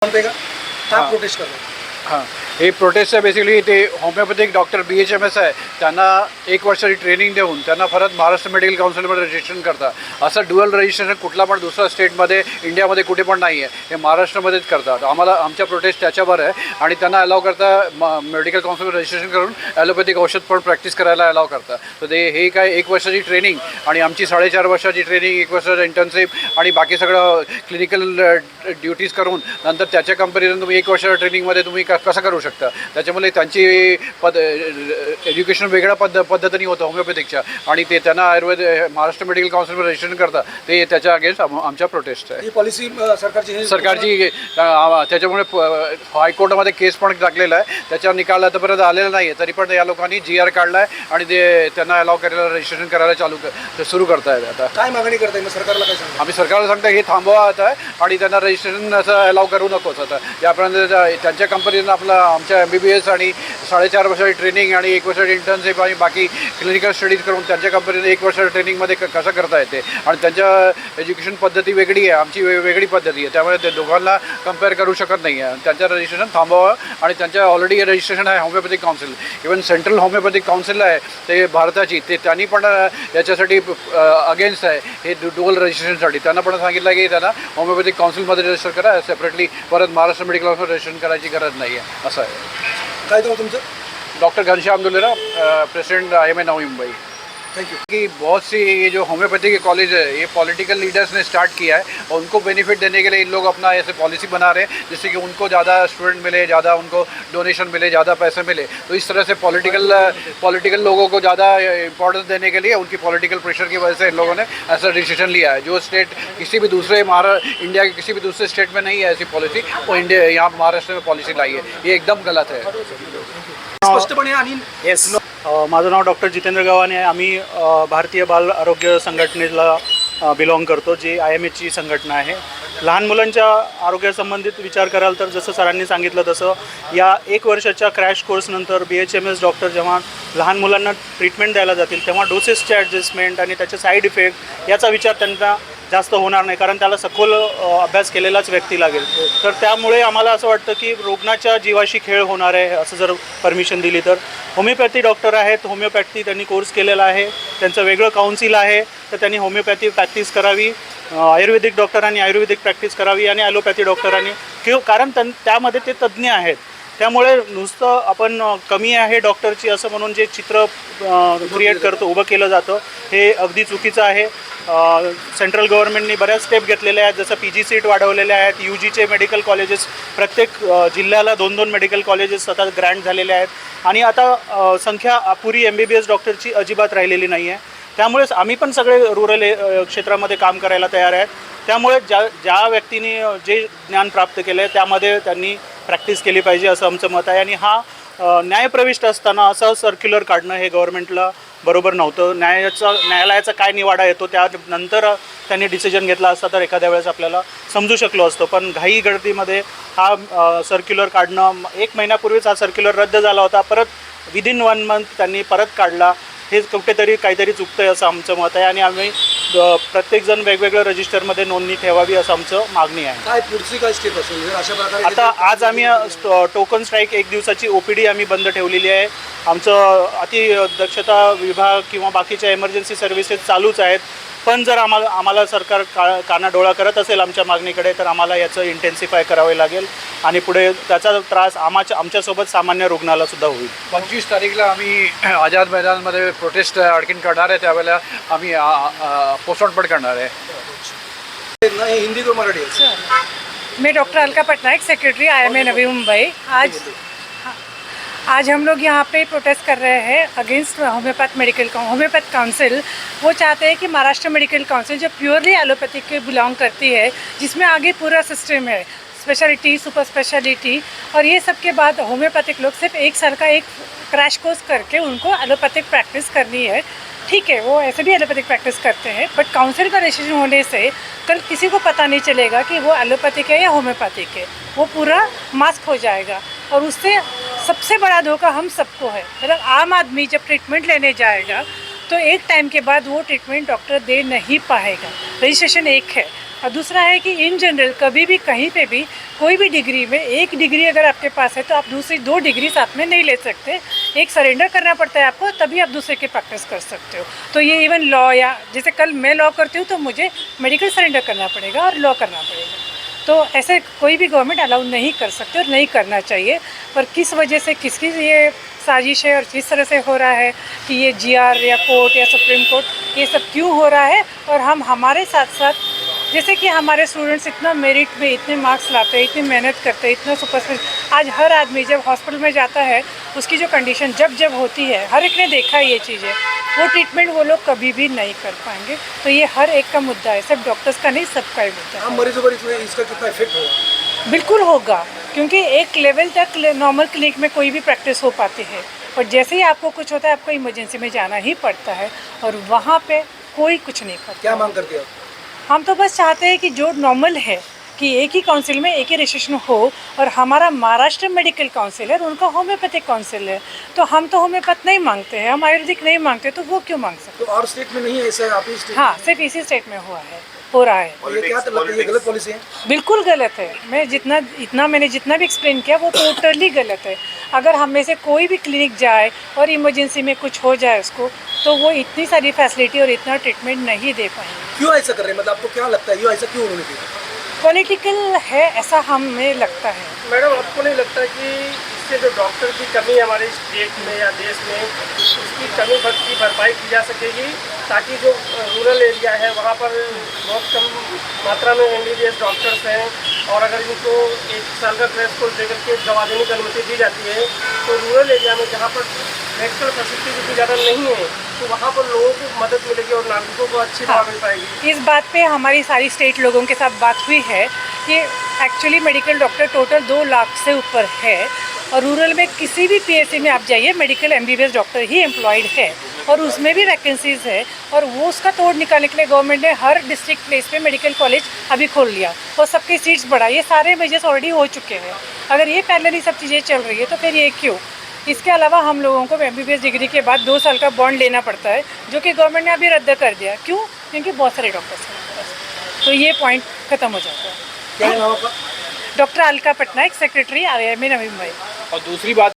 म्हणते का काय हां. प्रोटेस्ट करणार? हां, हे प्रोटेस्ट आहे बेसिकली ते होमिओपॅथिक डॉक्टर BHMS आहे त्यांना 1 वर्षाची ट्रेनिंग देऊन त्यांना परत महाराष्ट्र मेडिकल काउन्सिलमध्ये रजिस्ट्रेशन करतात. असं ड्युअल रजिस्ट्रेशन कुठला पण दुसऱ्या स्टेटमध्ये इंडियामध्ये कुठे पण नाही आहे, हे महाराष्ट्रामध्येच करतात. आमच्या प्रोटेस्ट त्याच्यावर आहे आणि त्यांना अलाव करता मेडिकल काउन्सिलवर रजिस्ट्रेशन करून ॲलोपॅथिक औषध पण प्रॅक्टिस करायला अलाव करतात. तर ते हे काय 1 वर्षाची ट्रेनिंग आणि आमची 4.5 वर्षाची ट्रेनिंग, 1 वर्षाचा इंटर्नशिप आणि बाकी सगळं क्लिनिकल ड्युटीज करून नंतर त्याच्या कंपॅरिझन तुम्ही 1 वर्षाच्या ट्रेनिंगमध्ये तुम्ही कसं करू शकता. त्याच्यामुळे त्यांची एज्युकेशन वेगळ्या पद्धतीने होतं होमिओपॅथिकच्या आणि ते त्यांना आयुर्वेद महाराष्ट्र मेडिकल काउन्सिलवर रजिस्ट्रेशन करतात. ते त्याच्या अगेन्स्ट आमच्या प्रोटेस्ट आहे. ही पॉलिसी सरकारची त्याच्यामुळे हायकोर्टामध्ये केस पण टाकलेला आहे. त्याच्यावर निकाल आतापर्यंत आलेला नाही आहे, तरी पण या लोकांनी GR काढला आहे आणि ते त्यांना अलाव करायला रजिस्ट्रेशन करायला सुरू करतायत. आता काय मागणी करताय मग सरकारला? काय सांगा? आम्ही सरकारला सांगतो हे थांबवा आता आणि त्यांना रजिस्ट्रेशन असं अलाव करू नकोच. आता यापर्यंत त्यांच्या कंपनीनं आमच्या MBBS आणि 4.5 वर्षाची ट्रेनिंग आणि 1 वर्षाची इंटर्नशिप आणि बाकी क्लिनिकल स्टडीज करून त्यांच्या कंपनीनं 1 वर्षाच्या ट्रेनिंगमध्ये कसं करता येते आणि त्यांच्या एज्युकेशन पद्धती वेगळी आहे, आमची वेगळी पद्धती आहे. त्यामुळे ते दोघांना कंपेअर करू शकत नाही आहे. त्यांचं रजिस्ट्रेशन थांबवावं आणि त्यांच्या ऑलरेडी रजिस्ट्रेशन आहे homeopathic council, even central homeopathic council आहे ते भारताची, त्यांनी पण याच्यासाठी अगेन्स्ट आहे हे ड्युअल रजिस्ट्रेशनसाठी. त्यांना पण सांगितलं की त्यांना होमिओपॅथिक काउन्सिलमध्ये रजिस्टर करा, सेपरेटली परत महाराष्ट्र मेडिकल काउन्सिल रजिस्ट्रेशन करायची गरज नाही आहे. असं आहे. काय नाव तुमचं? Doctor Ghanshyam Dulera, president IMA Navi Mumbai. Thank you. कि बहुत सी ये जो होम्योपैथी के कॉलेज है ये पॉलिटिकल लीडर्स ने स्टार्ट किया है और उनको बेनिफिट देने के लिए इन लोग अपना ऐसे पॉलिसी बना रहे हैं जिससे कि उनको ज़्यादा स्टूडेंट मिले, ज़्यादा उनको डोनेशन मिले, ज़्यादा पैसे मिले. तो इस तरह से पॉलिटिकल लोगों को ज़्यादा इंपॉर्टेंस देने के लिए उनकी पॉलिटिकल प्रेशर की वजह से इन लोगों ने ऐसा डिसीजन लिया है. जो स्टेट किसी भी दूसरे इंडिया के किसी भी दूसरे स्टेट में नहीं है ऐसी पॉलिसी, वो इंडिया यहाँ महाराष्ट्र में पॉलिसी लाई है. ये एकदम गलत है. स्पष्टपणे आणि येस, माझं नाव डॉक्टर जितेंद्र गव्हाणे आहे. आम्ही भारतीय बाल आरोग्य संघटनेला बिलॉंग करतो, जी IMAची संघटना आहे. लहान मुलांच्या आरोग्यासंबंधित विचार कराल तर जसं सरांनी सांगितलं तसं या 1 वर्षाच्या क्रॅश कोर्सनंतर BHMS डॉक्टर जेव्हा लहान मुलांना ट्रीटमेंट द्यायला जातील तेव्हा डोसेसचे ॲडजस्टमेंट आणि त्याचे साईड इफेक्ट याचा विचार त्यांना जास्त होणार नाही, कारण त्याला सखोल अभ्यास केलेलाच व्यक्ती लागेल. तर त्यामुळे आम्हाला असं वाटतं की रुग्णाच्या जीवाशी खेळ होणार आहे असं जर परमिशन दिली तर. होमिओपॅथी डॉक्टर आहेत, होमिओपॅथी त्यांनी कोर्स केलेला आहे, त्यांचं वेगळं काउन्सिल आहे, तर त्यांनी होमिओपॅथी प्रॅक्टिस करावी. आयुर्वेदिक डॉक्टरांनी आयुर्वेदिक प्रॅक्टिस करावी आणि ॲलोपॅथी डॉक्टरांनी कारण त्यामध्ये ते तज्ज्ञ आहेत. त्यामुळे नुसतं आपण कमी आहे डॉक्टरची असं म्हणून जे चित्र क्रिएट करतो, उभं केलं जातं, हे अगदी चुकीचं आहे. सेंट्रल गव्हर्नमेंटनी बऱ्याच स्टेप घेतलेल्या आहेत, जसं PG सीट वाढवलेल्या आहेत. UGचे मेडिकल कॉलेजेस प्रत्येक जिल्ह्याला 2-2 मेडिकल कॉलेजेस आता ग्रँट झालेले आहेत आणि आता संख्या अपुरी MBBS डॉक्टरची अजिबात राहिलेली नाही आहे. त्यामुळेच आम्ही पण सगळे रूरल क्षेत्रामध्ये काम करायला तयार आहेत. त्यामुळे ज्या व्यक्तीने जे ज्ञान प्राप्त केलं आहे त्यामध्ये त्यांनी प्रॅक्टिस केली पाहिजे असं आमचं मत आहे. आणि हा न्यायप्रविष्ट असताना असं सर्क्युलर काढणं हे गव्हर्नमेंटला बरोबर नव्हतं. न्यायालयाचा काय निवाडा येतो त्यानंतर त्यांनी डिसिजन घेतला असता तर एखाद्या वेळेस आपल्याला समजू शकलो असतो. पण घाई गर्दीमध्ये हा सर्क्युलर काढणं, 1 महिन्यापूर्वीच हा सर्क्युलर रद्द झाला होता, परत विदिन 1 मंथ त्यांनी परत काढला. हे कुठेतरी काहीतरी चुकतं आहे असं आमचं मत आहे आणि आम्ही प्रत्येकजण वेगवेगळ्या रजिस्टरमध्ये नोंदणी ठेवावी असं आमचं मागणी आहे. काय पुढची काय स्टेप असेल जर अशा प्रकारे? आता आज आम्ही टोकन स्ट्राईक 1 दिवसाची OPD आम्ही बंद ठेवलेली आहे. आमचं अतिदक्षता विभाग किंवा बाकीच्या इमर्जन्सी सर्व्हिसेस चालूच आहेत. पण जर आम्हाला सरकार कानाडोळा करत असेल आमच्या मागणीकडे तर आम्हाला याचं इंटेन्सिफाय करावे लागेल आणि पुढे त्याचा त्रास आमच्यासोबत सामान्य रुग्णाला सुद्धा होईल. 25 तारीखला आम्ही आझाद मैदानमध्ये प्रोटेस्ट आणखीन करणार आहे. त्यावेळेला आम्ही पोस्टमॉर्टम पण करणार आहे. नाही, हिंदी को मराठी है. मैं doctor Alka Patnaik, secretary IMA Navi Mumbai. आज हम लोग यहाँ पे प्रोटेस्ट कर रहे हैं अगेंस्ट होम्योपैथ काउंसिल. वो चाहते हैं कि महाराष्ट्र मेडिकल काउंसिल जो प्योरली एलोपैथिक के बिलोंग करती है, जिसमें आगे पूरा सिस्टम है, स्पेशलिटी, सुपर स्पेशलिटी, और ये सब के बाद होम्योपैथिक लोग सिर्फ 1 साल का एक क्रैश कोर्स करके उनको एलोपैथिक प्रैक्टिस करनी है. ठीक है, वो ऐसे भी एलोपैथिक प्रैक्टिस करते हैं, बट काउंसिल का डिसीजन होने से कल किसी को पता नहीं चलेगा कि वो एलोपैथिक है या होम्योपैथिक है. वो पूरा मास्क हो जाएगा और उससे सबसे बड़ा धोखा हम सबको है. मतलब आम आदमी जब ट्रीटमेंट लेने जाएगा तो एक टाइम के बाद वो ट्रीटमेंट डॉक्टर दे नहीं पाएगा. रजिस्ट्रेशन एक है, और दूसरा है कि इन जनरल कभी भी कहीं पे भी कोई भी डिग्री में एक डिग्री अगर आपके पास है तो आप दूसरी 2 डिग्री साथ में नहीं ले सकते। एक सरेंडर करना पड़ता है आपको, तभी आप दूसरे की प्रैक्टिस कर सकते हो। तो ये इवन लॉ, या जैसे कल मैं लॉ करती हूँ तो मुझे मेडिकल सरेंडर करना पड़ेगा और लॉ करना पड़ेगा। तो ऐसे कोई भी गवर्नमेंट अलाउ नहीं कर सकते और नहीं करना चाहिए। पर किस वजह से किसकी ये साजिश है और किस तरह से हो रहा है कि ये GR या कोर्ट या सुप्रीम कोर्ट ये सब क्यों हो रहा है, और हम हमारे साथ साथ जैसे कि हमारे स्टूडेंट्स इतना मेरिट में इतने मार्क्स लाते हैं, इतनी मेहनत करते हैं, इतना सुपर, आज हर आदमी जब हॉस्पिटल में जाता है उसकी जो कंडीशन जब होती है, हर एक ने देखा है ये चीज़ें, वो ट्रीटमेंट वो लोग कभी भी नहीं कर पाएंगे। तो ये हर एक का मुद्दा है, सिर्फ डॉक्टर्स का नहीं, सबका ही मुद्दा आम है। मरीजों पर इसका कितना इफेक्ट होगा? बिल्कुल होगा, क्योंकि एक लेवल तक नॉर्मल क्लिनिक में कोई भी प्रैक्टिस हो पाती है, और जैसे ही आपको कुछ होता है आपको इमरजेंसी में जाना ही पड़ता है, और वहाँ पे कोई कुछ नहीं करता। क्या मांग करते हो? हम तो बस चाहते हैं कि जो नॉर्मल है कि एक ही काउंसिल में एक ही रजिस्ट्रेशन हो, और हमारा महाराष्ट्र मेडिकल काउंसिल है और उनका होम्योपैथिक काउंसिल है, तो हम तो होम्योपैथ नहीं मांगते हैं, हम आयुर्वेदिक नहीं मांगते, तो वो क्यों मांग सकते? तो और स्टेट में नहीं है ऐसा, आप ही स्टेट? हाँ, सिर्फ इसी स्टेट में हो रहा है। और ये क्या लगता है, ये गलत पॉलिसी है? बिल्कुल गलत है। मैंने जितना भी एक्सप्लेन किया वो टोटली गलत है। अगर हम में से कोई भी क्लिनिक जाए और इमरजेंसी में कुछ हो जाए उसको, तो वो इतनी सारी फैसिलिटी और इतना ट्रीटमेंट नहीं दे पाएंगे। क्यों ऐसा कर रहे हैं, मतलब आपको क्या लगता है, ये ऐसा क्यों उन्होंने किया? पॉलिटिकल है ऐसा हमें लगता है। मैडम, आपको नहीं लगता कि इससे जो डॉक्टर की कमी है हमारे स्टेट में या देश में, उसकी कमी की भरपाई की जा सकेगी, ताकि जो रूरल एरिया है वहाँ पर बहुत कम मात्रा में MBBS डॉक्टर्स हैं, और अगर इनको 1 साल का क्रैश कोर्स देकर के दवा देने की अनुमति दी जाती है, तो रूरल एरिया में जहाँ पर मेडिकल फैसिलिटी इतनी ज़्यादा नहीं है, तो वहाँ पर लोगों को मदद मिलेगी और नागरिकों को अच्छी दवा मिल पाएगी। इस बात पे हमारी सारी स्टेट लोगों के साथ बात हुई है कि actually medical doctor total 2 lakh से ऊपर है, और रूरल में किसी भी PSC में आप जाइए मेडिकल MBBS डॉक्टर ही एम्प्लॉयड है, और उसमें भी वैकेंसीज़ है, और वो उसका तोड़ निकालने के लिए गवर्नमेंट ने हर डिस्ट्रिक्ट प्लेस पे मेडिकल कॉलेज अभी खोल लिया और सबकी सीट्स बढ़ाई। ये सारे मेजर्स ऑलरेडी हो चुके हैं। अगर ये पैरेलली सब चीज़ें चल रही है तो फिर ये क्यों? इसके अलावा हम लोगों को MBBS डिग्री के बाद 2 साल का बॉन्ड लेना पड़ता है, जो कि गवर्नमेंट ने अभी रद्द कर दिया। क्यों? क्योंकि बहुत सारे डॉक्टर्स हैं, तो ये पॉइंट ख़त्म हो जाता है। क्या है नाम आपका? Doctor Alka Patnaik, secretary RIMA Navi Mumbai. और दूसरी बात